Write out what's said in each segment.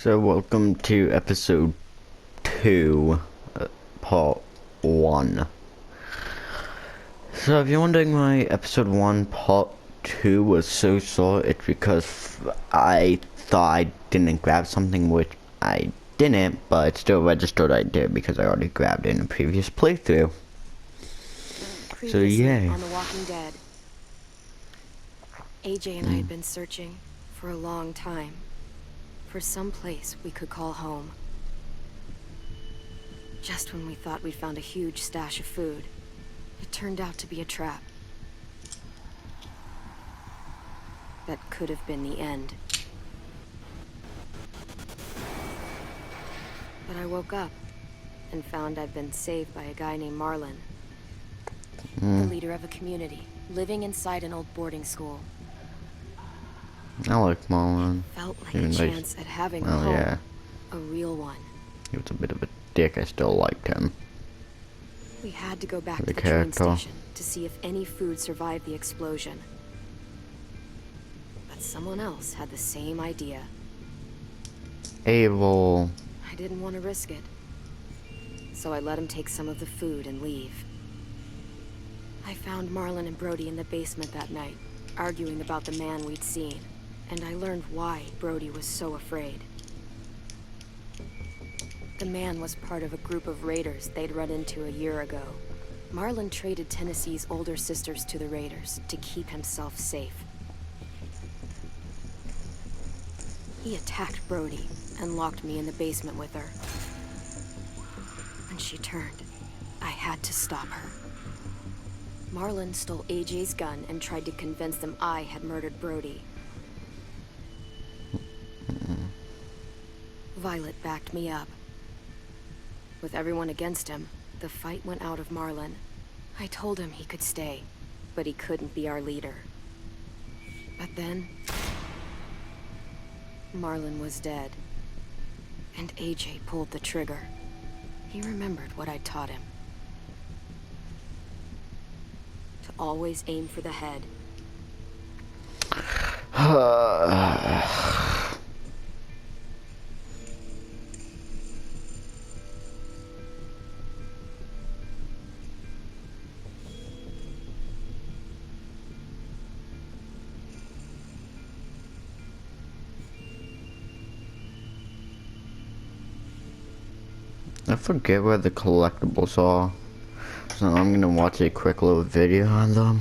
So welcome to episode 2, part 1. So if you're wondering why episode 1, part 2 was so short, it's because I thought I didn't grab something, which I didn't, but it still registered I did because I already grabbed it in a previous playthrough. So yay. On The Walking Dead. AJ and I had been searching for a long time for some place we could call home. Just when we thought we'd found a huge stash of food, it turned out to be a trap. That could have been the end. But I woke up and found I'd been saved by a guy named Marlon. The leader of a community, living inside an old boarding school. I like Marlon. Felt like a chance at having a home. Yeah. A real one. He was a bit of a dick, I still liked him. We had to go back to The the train character. station to see if any food survived the explosion. But someone else had the same idea. Evil. I didn't want to risk it. So I let him take some of the food and leave. I found Marlon and Brody in the basement that night, arguing about the man we'd seen. And I learned why Brody was so afraid. The man was part of a group of raiders they'd run into a year ago. Marlon traded Tennessee's older sisters to the raiders to keep himself safe. He attacked Brody and locked me in the basement with her. When she turned, I had to stop her. Marlon stole AJ's gun and tried to convince them I had murdered Brody. Violet backed me up. With everyone against him, the fight went out of Marlon. I told him he could stay, but he couldn't be our leader. But then, Marlon was dead, and AJ pulled the trigger. He remembered what I'd taught him. To always aim for the head. I forget where the collectibles are, so I'm gonna watch a quick little video on them.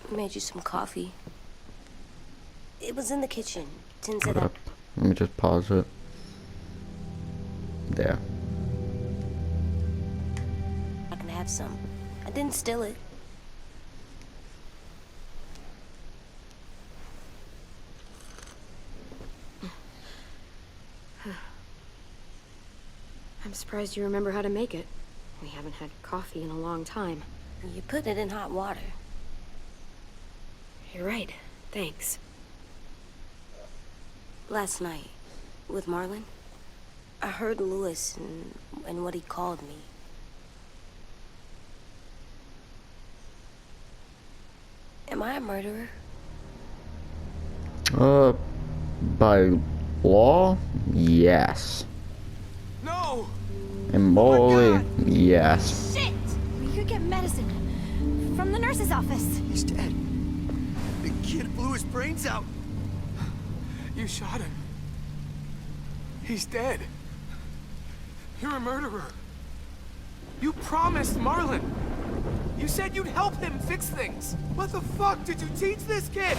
I made you some coffee. It was in the kitchen. Tins it Hold up. up. Let me just pause it. There. I can have some. I didn't steal it. I'm surprised you remember how to make it. We haven't had coffee in a long time. You put it in hot water. You're right. Thanks. Last night, with Marlon, I heard Lewis and what he called me. Am I a murderer? By law, yes. No! And morally, yes. Shit! We could get medicine from the nurse's office. He's dead. The kid blew his brains out. You shot him. He's dead. You're a murderer. You promised Marlon. You said you'd help him fix things. What the fuck did you teach this kid?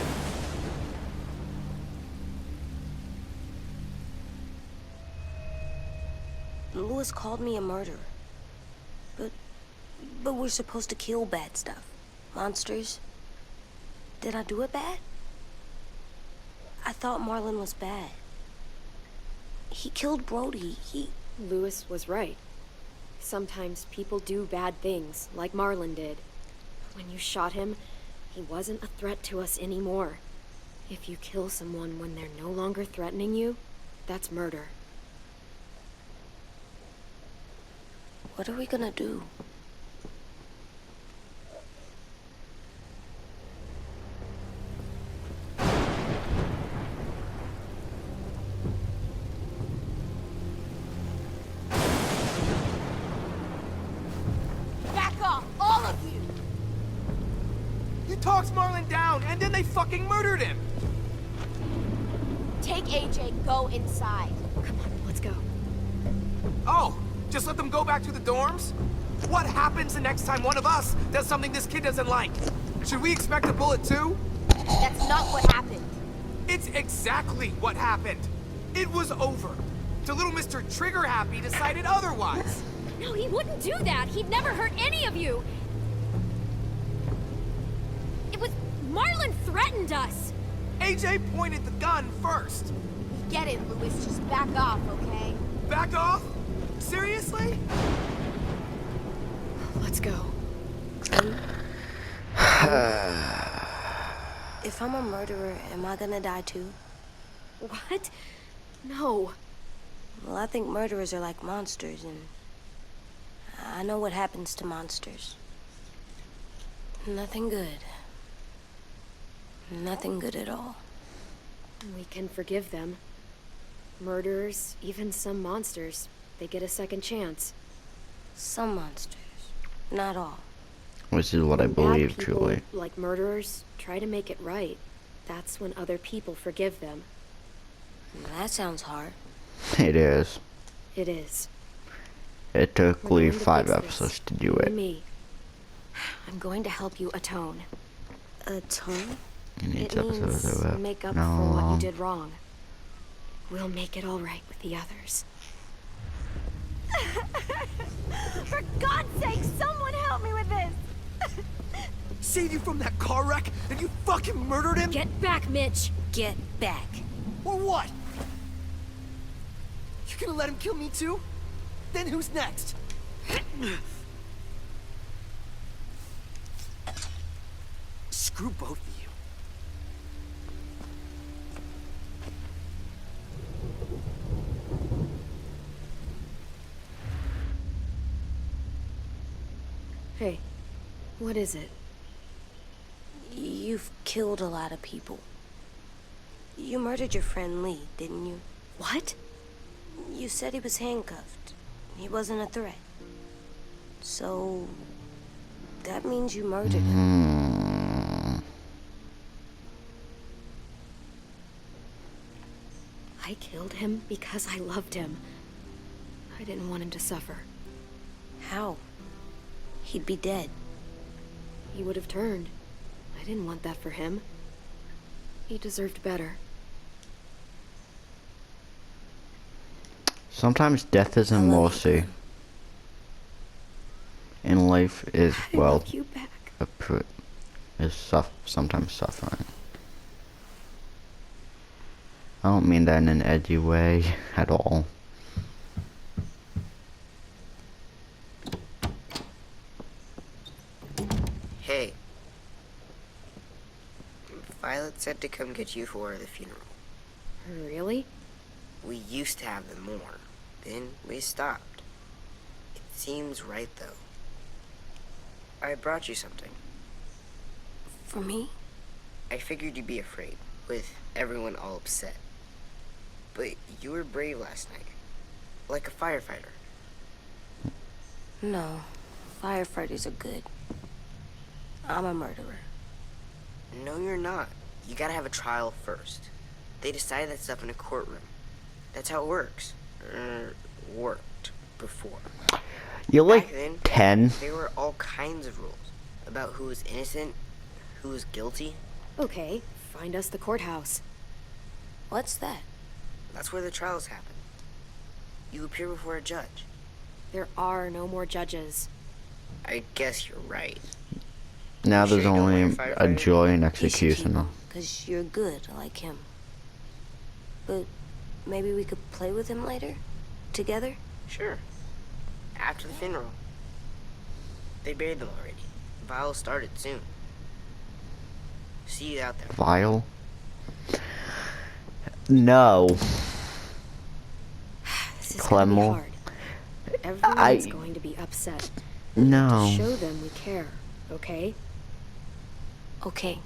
Lewis called me a murderer. But we're supposed to kill bad stuff. Monsters. Did I do it bad? I thought Marlon was bad. He killed Brody. Lewis was right. Sometimes people do bad things, like Marlon did. When you shot him, he wasn't a threat to us anymore. If you kill someone when they're no longer threatening you, that's murder. What are we gonna do? Back off, all of you! You talked Marlon down, and then they fucking murdered him! Take AJ, go inside. Come on, let's go. Oh, just let them go back to the dorms? What happens the next time one of us does something this kid doesn't like? Should we expect a bullet too? That's not what happened. It's exactly what happened. It was over. The little Mr. Trigger Happy decided otherwise. No, he wouldn't do that. He'd never hurt any of you. It was... Marlon threatened us. AJ pointed the gun first. Get it, Lewis. Just back off, okay? Back off? Seriously? Let's go. If I'm a murderer, am I gonna die too? What? No. Well, I think murderers are like monsters, and I know what happens to monsters. Nothing good. Nothing good at all. We can forgive them. Murderers, even some monsters, they get a second chance. Some monsters. Not all. Which is what I When believe, bad people, truly. like murderers, try to make it right. That's when other people forgive them. That sounds hard. It is. It is. It took We're Lee going to 5 fix this. episodes to do You and it. me. I'm going to help you atone. Atone? And each It episode means of make up no. for what you did wrong. We'll make it all right with the others. For God's sake, someone help me with this! Saved you from that car wreck, and you fucking murdered him? Get back, Mitch! Get back. Or what? You gonna let him kill me too? Then who's next? Screw both of you. Hey, what is it? You've killed a lot of people. You murdered your friend Lee, didn't you? What? You said he was handcuffed. He wasn't a threat. So... that means you murdered him. I killed him because I loved him. I didn't want him to suffer. How? He'd be dead. He would have turned. I didn't want that for him. He deserved better. Sometimes death isn't mercy. And life is, I well, want you back. sometimes suffering. I don't mean that in an edgy way at all. Hey. Violet said to come get you for the funeral. Really? We used to have them more. Then we stopped. It seems right, though. I brought you something. For me? I figured you'd be afraid, with everyone all upset. But you were brave last night. Like a firefighter. No. Firefighters are good. I'm a murderer. No, you're not. You gotta have a trial first. They decide that stuff in a courtroom. That's how it works. Worked before. You're Back like then, 10. there were all kinds of rules about who was innocent, who was guilty. Okay, find us the courthouse. What's that? That's where the trials happen. You appear before a judge. There are no more judges. I guess you're right. Now You sure there's you don't want only your a firefighter? joy in You should keep execution. him, 'cause you're good like him. But maybe we could play with him later? Together? Sure. After the funeral. They buried them already. Vile started soon. See you out there. Vile? No. This is gonna be Clemmel. hard. Everyone's going to be upset. To No. show them we care, okay? Okay.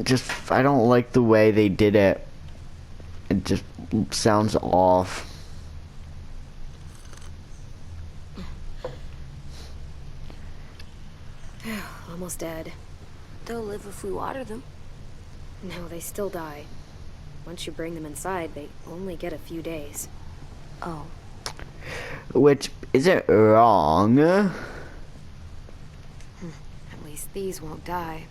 Just, I don't like the way they did it. It just sounds off. Almost dead. They'll live if we water them. No, they still die. Once you bring them inside, they only get a few days. Oh. Which isn't wrong. At least these won't die.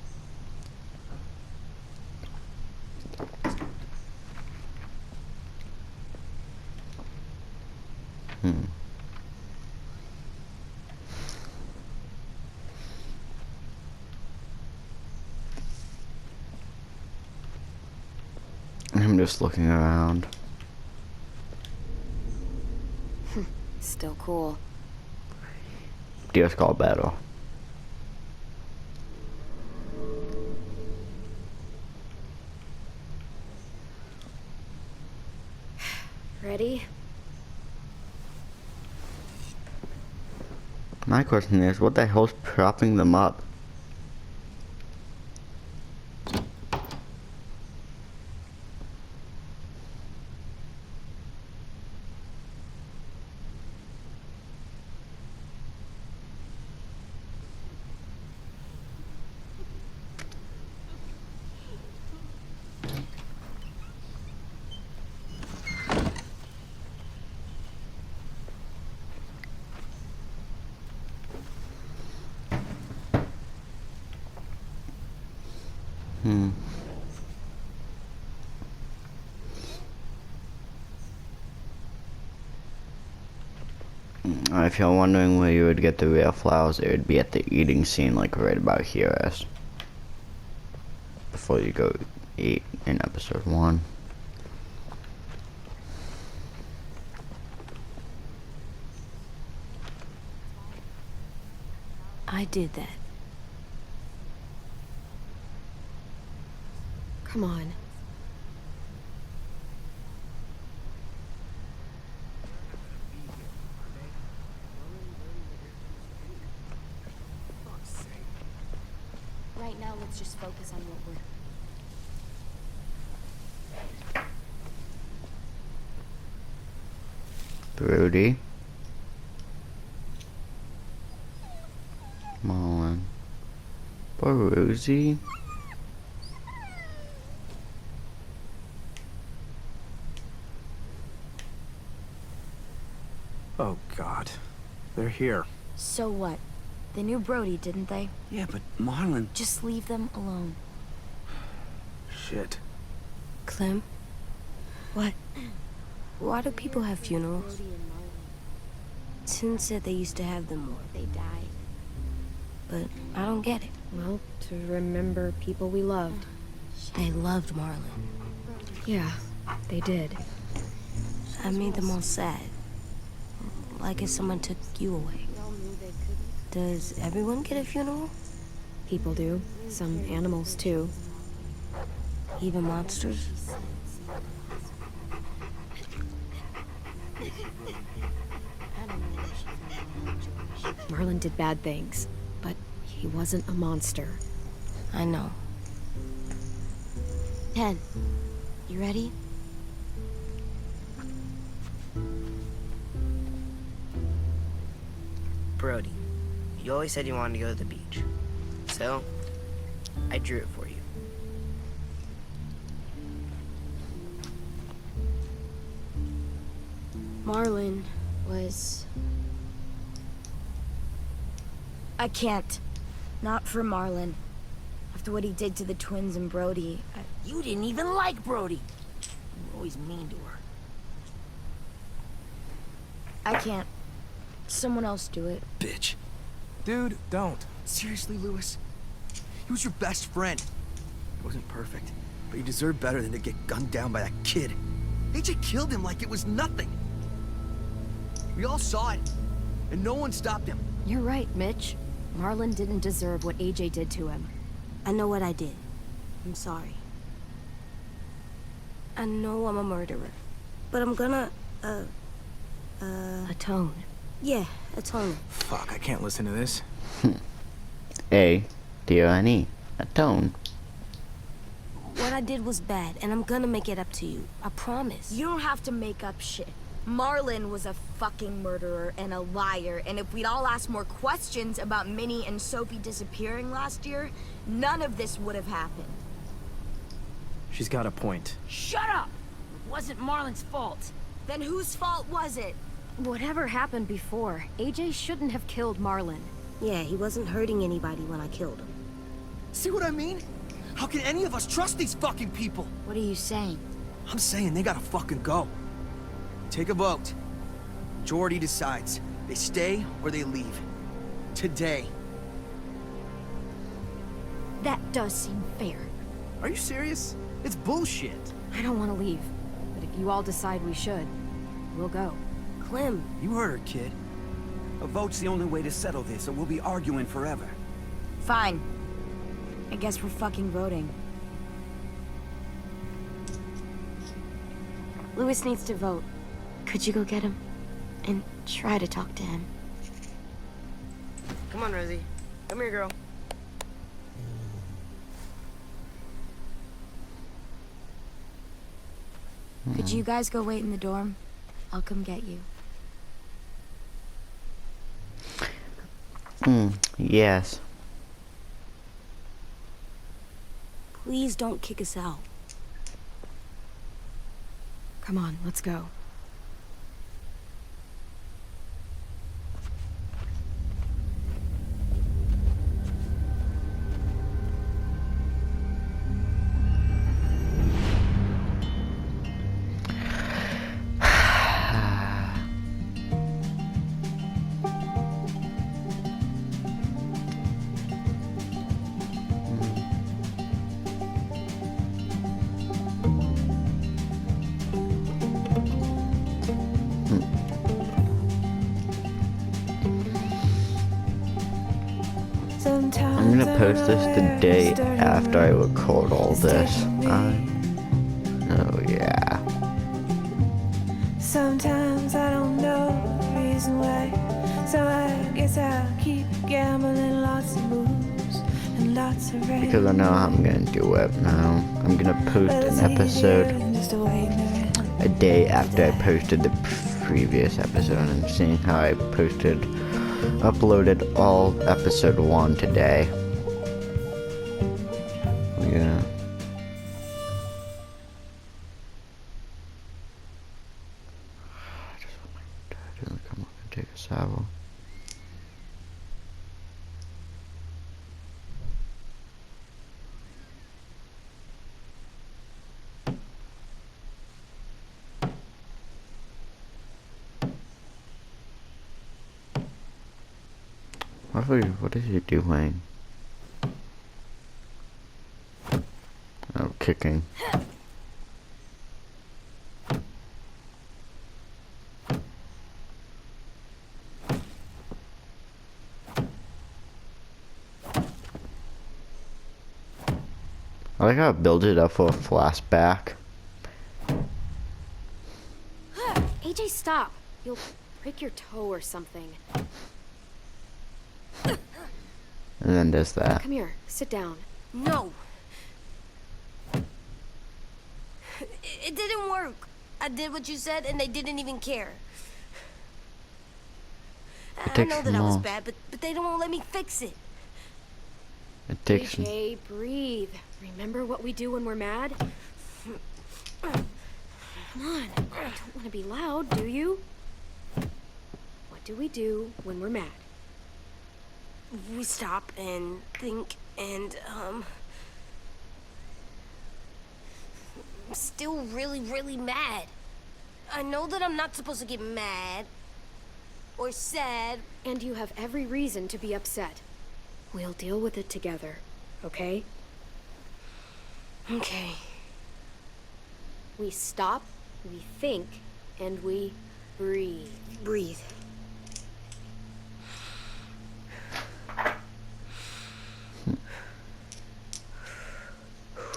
I'm just looking around. Still cool. Dios call battle. Ready? My question is, what the hell's propping them up? If you're wondering where you would get the real flowers, it would be at the eating scene, like right about here, as before you go eat in episode 1. I did that. Come on. Right now, let's just focus on what we're... Brody. Mullen. Baruzi. Oh, God. They're here. So what? They knew Brody, didn't they? Yeah, but Marlon... Just leave them alone. Shit. Clem? What? Why do people have funerals? Sin said they used to have them more. They died. But I don't get it. Well, to remember people we loved. They loved Marlon. Yeah, they did. I made them all sad. Like if someone took you away. Does everyone get a funeral? People do. Some animals, too. Even monsters? Marlon did bad things, but he wasn't a monster. I know. 10. You ready? Brody, you always said you wanted to go to the beach. So, I drew it for you. Marlon was... I can't. Not for Marlon. After what he did to the twins and Brody, You didn't even like Brody. Always mean to her. I can't. Someone else do it. Bitch. Dude, don't. Seriously, Lewis? He was your best friend. He wasn't perfect, but he deserved better than to get gunned down by that kid. AJ killed him like it was nothing. We all saw it, and no one stopped him. You're right, Mitch. Marlon didn't deserve what AJ did to him. I know what I did. I'm sorry. I know I'm a murderer. But I'm gonna, Atone. yeah, atone. Fuck, I can't listen to this. A-T-O-N-E. Atone. What I did was bad, and I'm gonna make it up to you. I promise. You don't have to make up shit. Marlon was a fucking murderer and a liar, and if we'd all asked more questions about Minnie and Sophie disappearing last year, none of this would have happened. She's got a point. Shut up! It wasn't Marlon's fault. Then whose fault was it? Whatever happened before, AJ shouldn't have killed Marlon. Yeah, he wasn't hurting anybody when I killed him. See what I mean? How can any of us trust these fucking people? What are you saying? I'm saying they gotta fucking go. Take a vote. Majority decides. They stay or they leave. Today. That does seem fair. Are you serious? It's bullshit. I don't want to leave, but if you all decide we should, we'll go. Clem, You heard her, kid. A vote's the only way to settle this, or we'll be arguing forever. Fine. I guess we're fucking voting. Lewis needs to vote. Could you go get him? And try to talk to him. Come on, Rosie. Come here, girl. Could you guys go wait in the dorm? I'll come get you. Yes. Please don't kick us out. Come on, let's go. I'm gonna post this the day after I record all this. Oh yeah. Sometimes I don't know the reason why, so I guess I'll keep gambling lots of moves and lots of rain. Because I know how I'm gonna do it now. I'm gonna post an episode a day after I posted the previous episode. I'm seeing how I uploaded all episode 1 today. Yeah. I just want my dad to come up and take a shower. What is he doing? Oh, kicking. I like how it builds it up for a flashback. AJ, stop. You'll break your toe or something. And then there's that. Come here, sit down. No! It didn't work. I did what you said, and they didn't even care. I takes know that I was more. bad, but they don't let me fix it. It takes. AJ, breathe. Remember what we do when we're mad? Come on, you don't want to be loud, do you? What do we do when we're mad? We stop and think and, I'm still really, really mad. I know that I'm not supposed to get mad or sad. And you have every reason to be upset. We'll deal with it together, okay? Okay. We stop, we think, and we breathe. Breathe.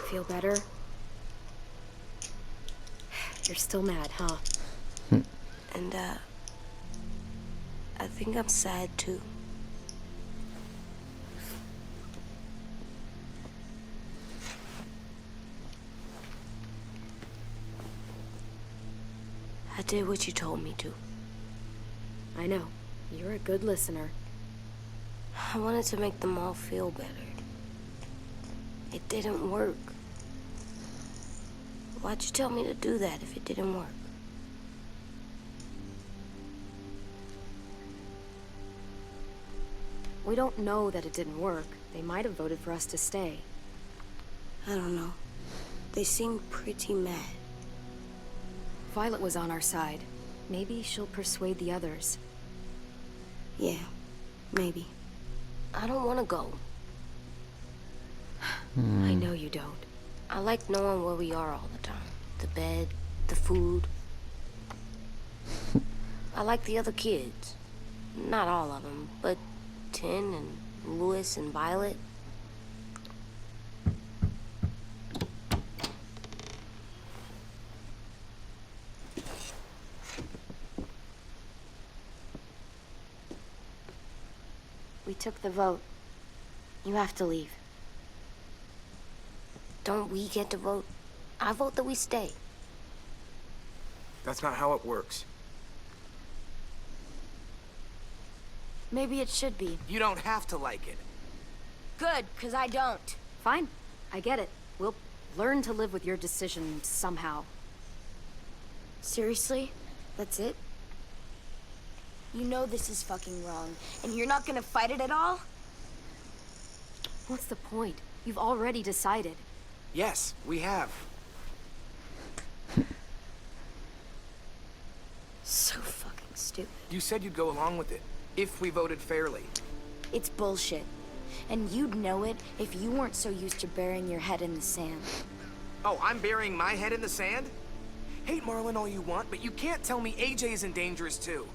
Feel better? You're still mad, huh? And, I think I'm sad too. I did what you told me to. I know. You're a good listener. I wanted to make them all feel better. It didn't work. Why'd you tell me to do that if it didn't work? We don't know that it didn't work. They might have voted for us to stay. I don't know. They seemed pretty mad. Violet was on our side. Maybe she'll persuade the others. Yeah, maybe. I don't want to go. I know you don't. I like knowing where we are all the time. The bed, the food. I like the other kids. Not all of them, but Tin and Louis and Violet. We took the vote. You have to leave. Don't we get to vote? I vote that we stay. That's not how it works. Maybe it should be. You don't have to like it. Good, because I don't. Fine. I get it. We'll learn to live with your decision somehow. Seriously? That's it? You know this is fucking wrong, and you're not gonna fight it at all? What's the point? You've already decided. Yes, we have. So fucking stupid. You said you'd go along with it, if we voted fairly. It's bullshit. And you'd know it if you weren't so used to burying your head in the sand. Oh, I'm burying my head in the sand? Hate Marlon all you want, but you can't tell me AJ isn't dangerous too.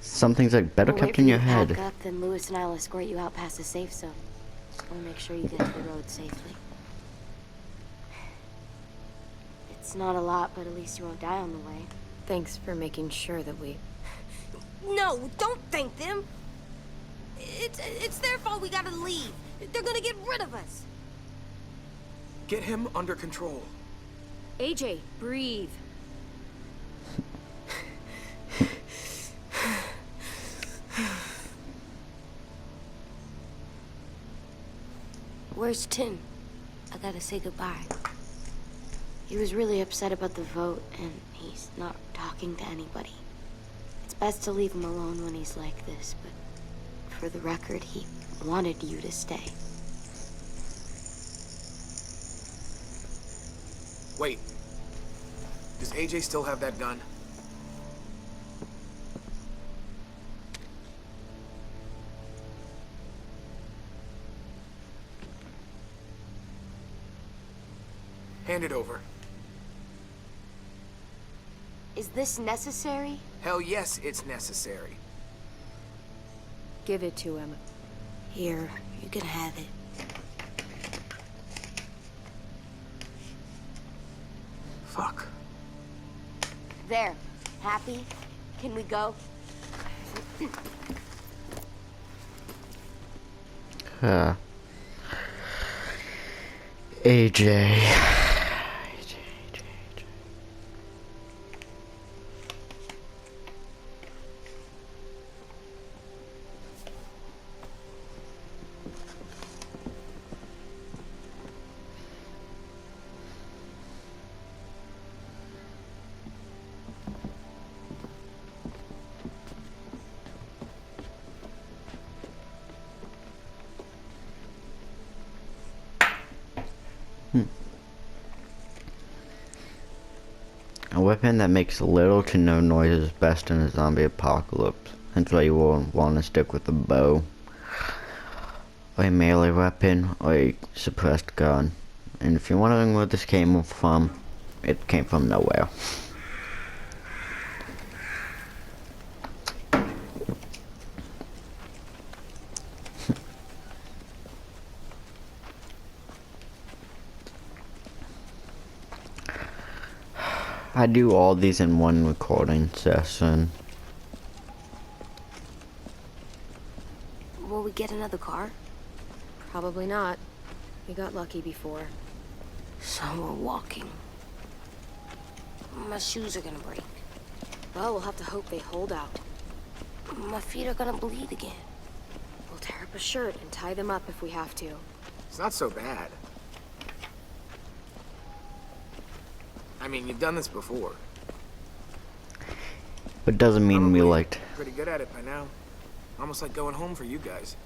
Some things are better We'll kept wait in for your you to head. pack up, then Louis and I'll escort you out past the safe zone. We'll make sure you get to the road safely. It's not a lot, but at least you won't die on the way. Thanks for making sure that we... No, don't thank them. It's their fault we gotta leave. They're gonna get rid of us. Get him under control. AJ, breathe. Where's Tin? I gotta say goodbye. He was really upset about the vote, and he's not talking to anybody. It's best to leave him alone when he's like this, but for the record, he wanted you to stay. Wait. Does AJ still have that gun? Hand it over. Is this necessary? Hell yes, it's necessary. Give it to him. Here, you can have it. Fuck. There. Happy? Can we go? AJ. weapon that makes little to no noise is best in a zombie apocalypse. That's why you will want to stick with a bow, or a melee weapon, or a suppressed gun. And if you're wondering where this came from, it came from nowhere. I do all these in one recording session. Will we get another car? Probably not. We got lucky before. So we're walking. My shoes are gonna break. Well, we'll have to hope they hold out. My feet are gonna bleed again. We'll tear up a shirt and tie them up if we have to. It's not so bad. I mean, you've done this before. But doesn't mean we Probably liked. pretty good at it by now. Almost like going home for you guys.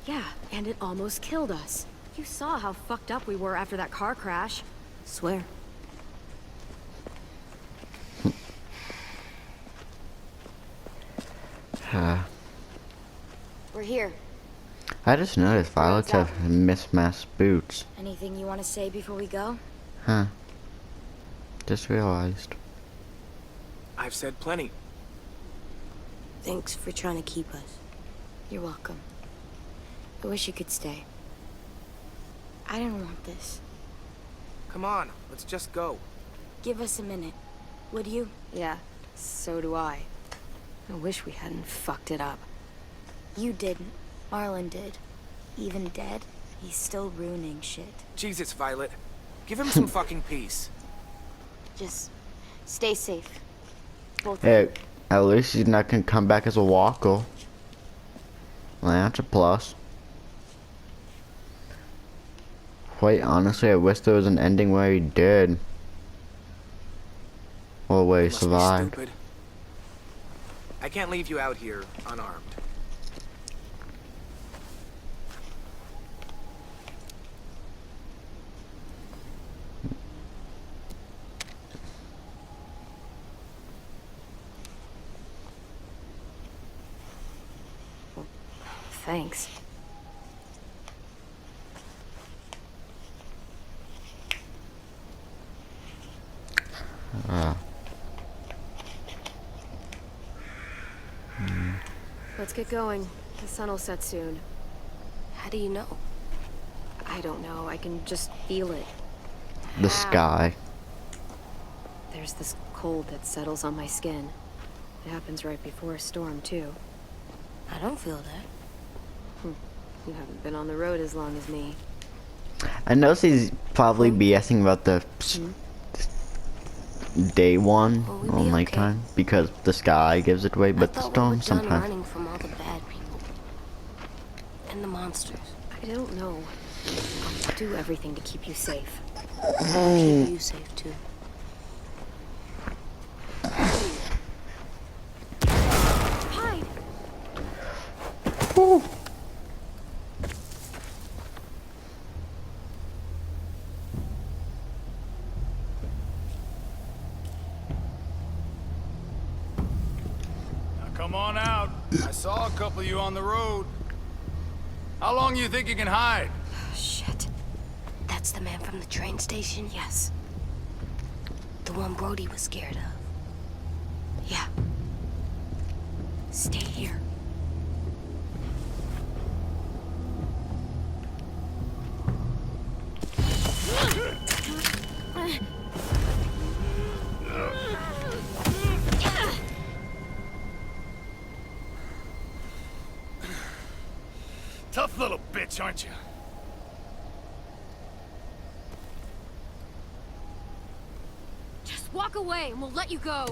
Yeah, and it almost killed us. You saw how fucked up we were after that car crash. Swear. We're here. I just noticed violets have mismatched boots. Anything you want to say before we go? Huh. Just realized. I've said plenty. Thanks for trying to keep us. You're welcome. I wish you could stay. I didn't want this. Come on, let's just go. Give us a minute, would you? Yeah, so do I. I wish we hadn't fucked it up. You didn't. Marlon did. Even dead, he's still ruining shit. Jesus, Violet. Give him some fucking peace. Just stay safe. Both of Hey, you. at least he's not gonna come back as a walker. Well, that's a plus. Quite honestly, I wish there was an ending where he did. Or where he Must be survived. stupid. I can't leave you out here unarmed. Thanks. Let's get going. The sun will set soon. How do you know? I don't know. I can just feel it. The sky. There's this cold that settles on my skin. It happens right before a storm, too. I don't feel that. You haven't been on the road as long as me. I know he's probably BSing about the day one Will we on be nighttime because the sky gives it away, but the I thought we storm were done sometimes. running from all the bad people. And the monsters. I don't know. I'll do everything to keep you safe. Keep you safe too. Hide! Now come on out. I saw a couple of you on the road. How long you think you can hide? Shit. That's the man from the train station? Yes. The one Brody was scared of. Yeah. Stay here. Tough little bitch, aren't you? Just walk away and we'll let you go.